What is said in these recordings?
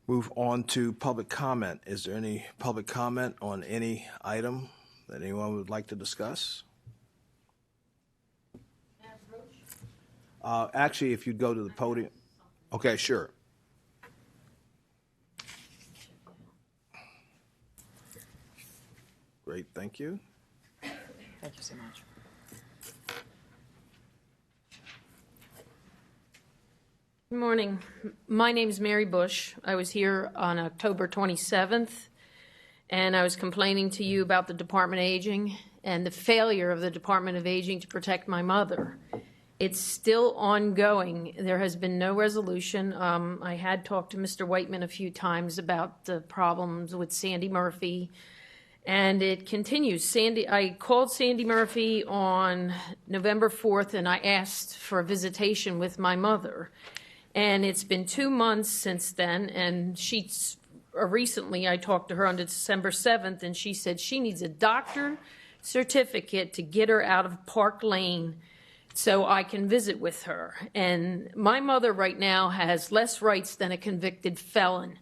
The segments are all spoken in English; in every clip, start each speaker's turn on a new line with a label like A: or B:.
A: Move on to public comment. Is there any public comment on any item that anyone would like to discuss? Actually, if you'd go to the podium. Okay, sure. Great, thank you.
B: Thank you so much.
C: Good morning. My name is Mary Bush. I was here on October 27th, and I was complaining to you about the Department of Aging and the failure of the Department of Aging to protect my mother. It's still ongoing. There has been no resolution. I had talked to Mr. Whiteman a few times about the problems with Sandy Murphy, and it continues. I called Sandy Murphy on November 4th, and I asked for a visitation with my mother. And it's been 2 months since then, and recently I talked to her on December 7th, and she said she needs a doctor certificate to get her out of Park Lane so I can visit with her. And my mother right now has less rights than a convicted felon.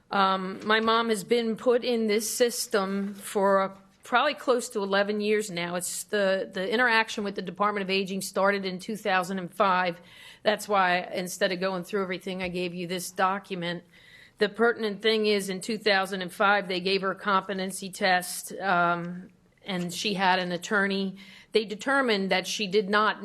C: My mom has been put in this system for probably close to 11 years now. It's the interaction with the Department of Aging started in 2005. That's why instead of going through everything, I gave you this document. The pertinent thing is in 2005, they gave her a competency test, and she had an attorney. They determined that she did not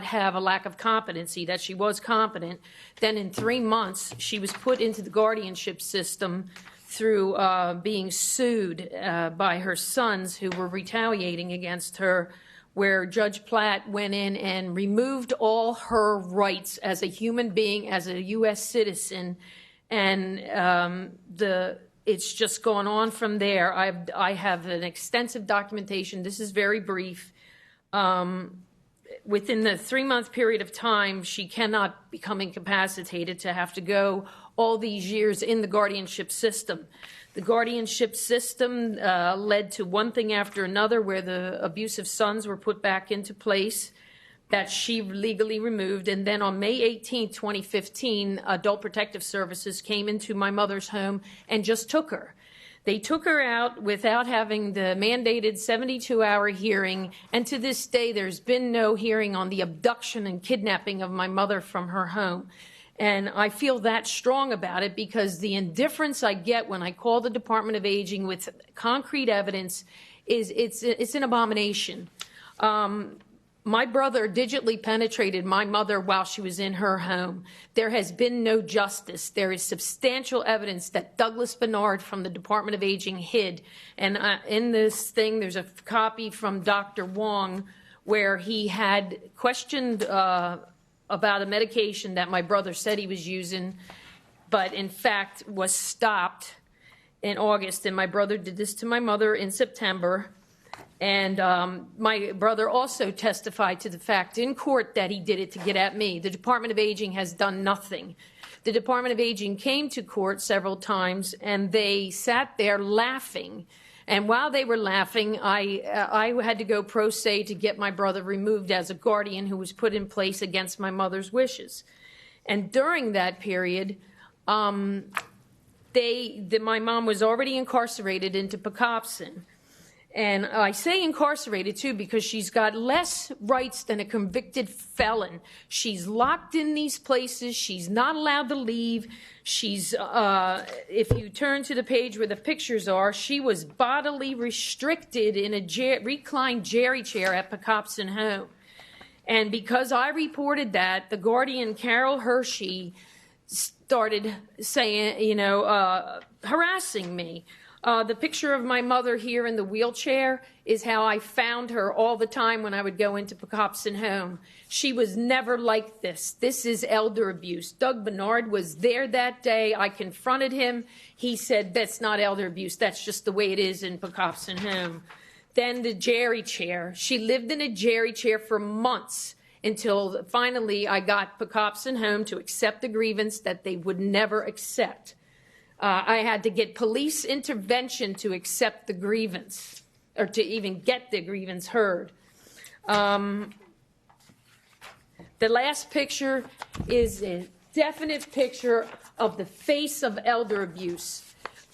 C: have a lack of competency, that she was competent. Then in 3 months, she was put into the guardianship system through being sued by her sons who were retaliating against her, where Judge Platt went in and removed all her rights as a human being, as a U.S. citizen, and it's just gone on from there. I have an extensive documentation. This is very brief. Within the 3-month period of time, she cannot become incapacitated to have to go all these years in the guardianship system. The guardianship system led to one thing after another, where the abusive sons were put back into place that she legally removed. And then on May 18, 2015, Adult Protective Services came into my mother's home and just took her. They took her out without having the mandated 72-hour hearing, and to this day there's been no hearing on the abduction and kidnapping of my mother from her home. And I feel that strong about it because the indifference I get when I call the Department of Aging with concrete evidence it's an abomination. My brother digitally penetrated my mother while she was in her home. There has been no justice. There is substantial evidence that Douglas Bernard from the Department of Aging hid. And in this thing, there's a copy from Dr. Wong where he had questioned about a medication that my brother said he was using, but in fact was stopped in August. And my brother did this to my mother in September. And my brother also testified to the fact in court that he did it to get at me. The Department of Aging has done nothing. The Department of Aging came to court several times, and they sat there laughing. And while they were laughing, I had to go pro se to get my brother removed as a guardian who was put in place against my mother's wishes. And during that period, my mom was already incarcerated into Pocopson. And I say incarcerated, too, because she's got less rights than a convicted felon. She's locked in these places. She's not allowed to leave. She's, if you turn to the page where the pictures are, she was bodily restricted in a reclined jerry chair at Pocopson Home. And because I reported that, the guardian, Carol Hershey, started saying, harassing me. The picture of my mother here in the wheelchair is how I found her all the time when I would go into Pocopson Home. She was never like this. This is elder abuse. Doug Bernard was there that day. I confronted him. He said, that's not elder abuse. That's just the way it is in Pocopson Home. Then the jerry chair. She lived in a jerry chair for months until finally I got Pocopson Home to accept the grievance that they would never accept. I had to get police intervention to accept the grievance, or to even get the grievance heard. The last picture is definite picture of the face of elder abuse.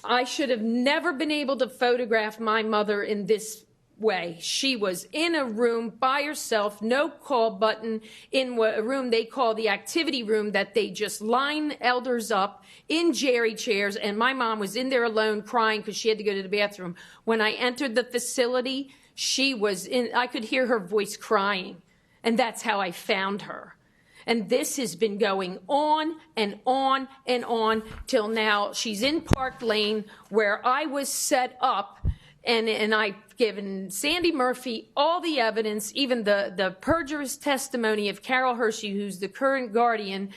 C: I should have never been able to photograph my mother in this way. She was in a room by herself, no call button, in a room they call the activity room, that they just line elders up in jerry chairs, and my mom was in there alone crying because she had to go to the bathroom. When I entered the facility, she was in, I could hear her voice crying, and that's how I found her. And this has been going on and on and on till now. She's in Park Lane, where I was set up, and I've given Sandy Murphy all the evidence, even the perjurious testimony of Carol Hershey, who's the current guardian,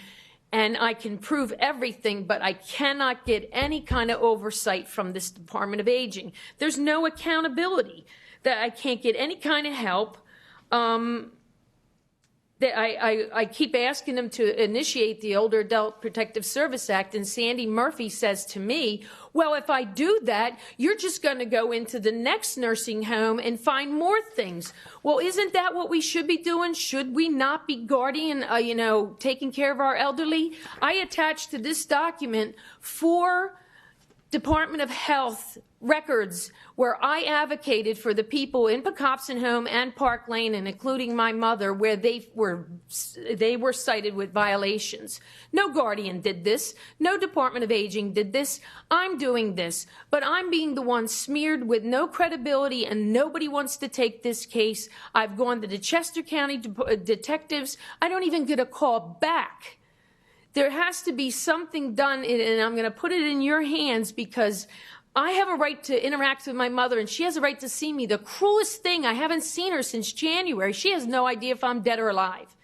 C: and I can prove everything, but I cannot get any kind of oversight from this Department of Aging. There's no accountability. That I can't get any kind of help. I keep asking them to initiate the Older Adult Protective Service Act, and Sandy Murphy says to me, well, if I do that, you're just going to go into the next nursing home and find more things. Well, isn't that what we should be doing? Should we not be guardian, taking care of our elderly? I attached to this document 4 Department of Health records where I advocated for the people in Pocopson Home and Park Lane, and including my mother, where they were cited with violations. No guardian did this. No Department of Aging did this. I'm doing this, but I'm being the one smeared with no credibility, and nobody wants to take this case. I've gone to the Chester County detectives. I don't even get a call back. There has to be something done, and I'm going to put it in your hands, because I have a right to interact with my mother, and she has a right to see me. The cruelest thing, I haven't seen her since January. She has no idea if I'm dead or alive.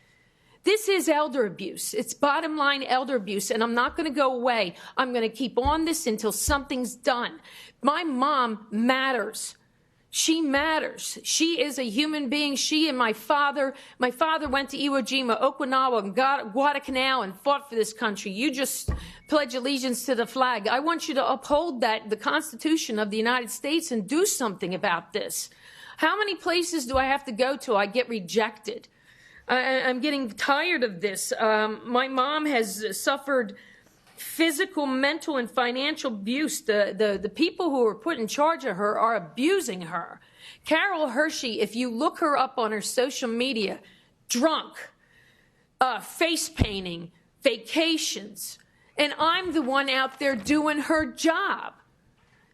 C: This is elder abuse. It's bottom line elder abuse, and I'm not going to go away. I'm going to keep on this until something's done. My mom matters. She matters. She is a human being. She and my father went to Iwo Jima, Okinawa, and Guadalcanal and fought for this country. You just pledge allegiance to the flag. I want you to uphold the Constitution of the United States, and do something about this. How many places do I have to go to? I get rejected. I'm getting tired of this. My mom has suffered physical, mental, and financial abuse. The people who are put in charge of her are abusing her. Carol Hershey, if you look her up on her social media, drunk, face painting, vacations, and I'm the one out there doing her job.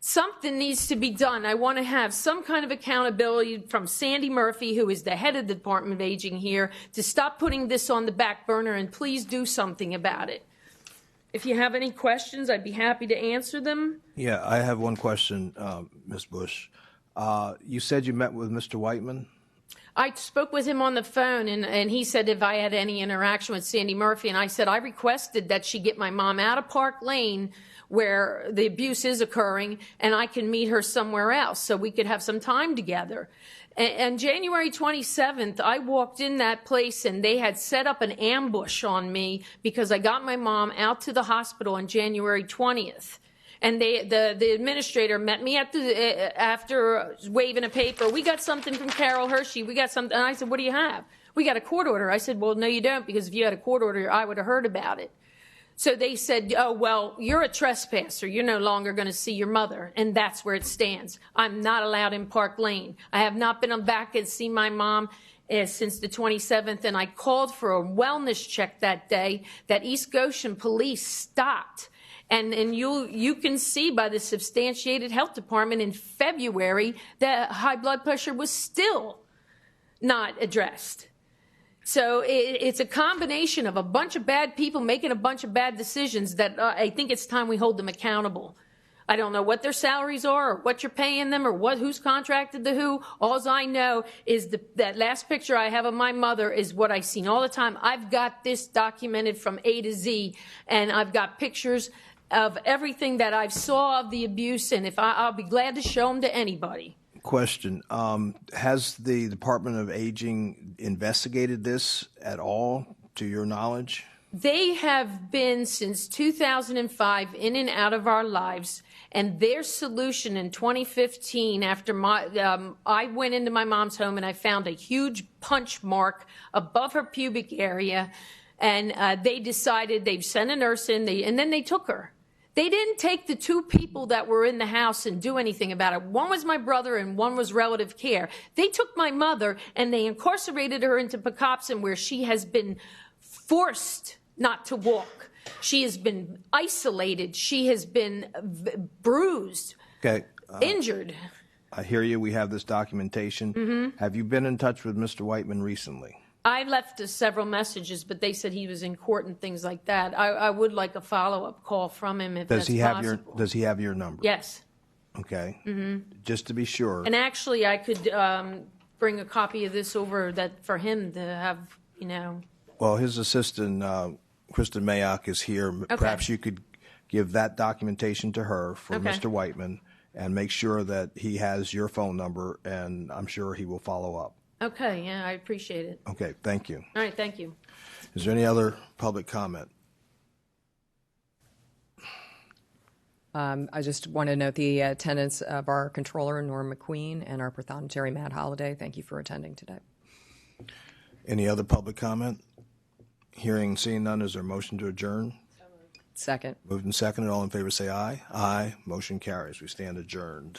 C: Something needs to be done. I want to have some kind of accountability from Sandy Murphy, who is the head of the Department of Aging here, to stop putting this on the back burner, and please do something about it. If you have any questions, I'd be happy to answer them.
A: Yeah, I have one question, Ms. Bush. You said you met with Mr. Whiteman?
C: I spoke with him on the phone, and he said if I had any interaction with Sandy Murphy, and I said I requested that she get my mom out of Park Lane, where the abuse is occurring, and I can meet her somewhere else so we could have some time together. And January 27th, I walked in that place, and they had set up an ambush on me because I got my mom out to the hospital on January 20th. And the administrator met me at after waving a paper. We got something from Carol Hershey. We got something. And I said, what do you have? We got a court order. I said, well, no, you don't, because if you had a court order, I would have heard about it. So they said, oh, well, you're a trespasser. You're no longer going to see your mother. And that's where it stands. I'm not allowed in Park Lane. I have not been back and seen my mom since the 27th. And I called for a wellness check that day that East Goshen police stopped. And you can see by the substantiated health department in February that high blood pressure was still not addressed. So it's a combination of a bunch of bad people making a bunch of bad decisions that I think it's time we hold them accountable. I don't know what their salaries are or what you're paying them or who's contracted to who. All I know is that last picture I have of my mother is what I've seen all the time. I've got this documented from A to Z, and I've got pictures of everything that I saw of the abuse, and I'll be glad to show them to anybody.
A: Question. Has the Department of Aging investigated this at all, to your knowledge?
C: They have been since 2005 in and out of our lives, and their solution in 2015, after I went into my mom's home and I found a huge punch mark above her pubic area. And they decided they've sent a nurse in, and then they took her. They didn't take the two people that were in the house and do anything about it. One was my brother and one was relative care. They took my mother and they incarcerated her into Pocopson, where she has been forced not to walk. She has been isolated. She has been bruised, injured.
A: I hear you. We have this documentation. Have you been in touch with Mr. Whiteman recently?
C: I left several messages, but they said he was in court and things like that. I would like a follow-up call from him if that's possible.
A: Does he have your number?
C: Yes.
A: Okay. Just to be sure.
C: And actually, I could bring a copy of this over for him to have,
A: Well, his assistant, Kristen Mayock, is here.
C: Okay.
A: Perhaps you could give that documentation to her for
C: Okay.
A: Mr. Whiteman and make sure that he has your phone number, and I'm sure he will follow up.
C: Okay, yeah, I appreciate it.
A: Okay, thank you.
C: All right, thank you.
A: Is there any other public comment?
B: I just want to note the attendance of our controller, Norm McQueen, and our pathonetary, Matt Holliday. Thank you for attending today.
A: Any other public comment? Hearing, seeing none, is there a motion to adjourn?
B: Second.
A: Moved and seconded. All in favor say aye. Aye. Motion carries. We stand adjourned.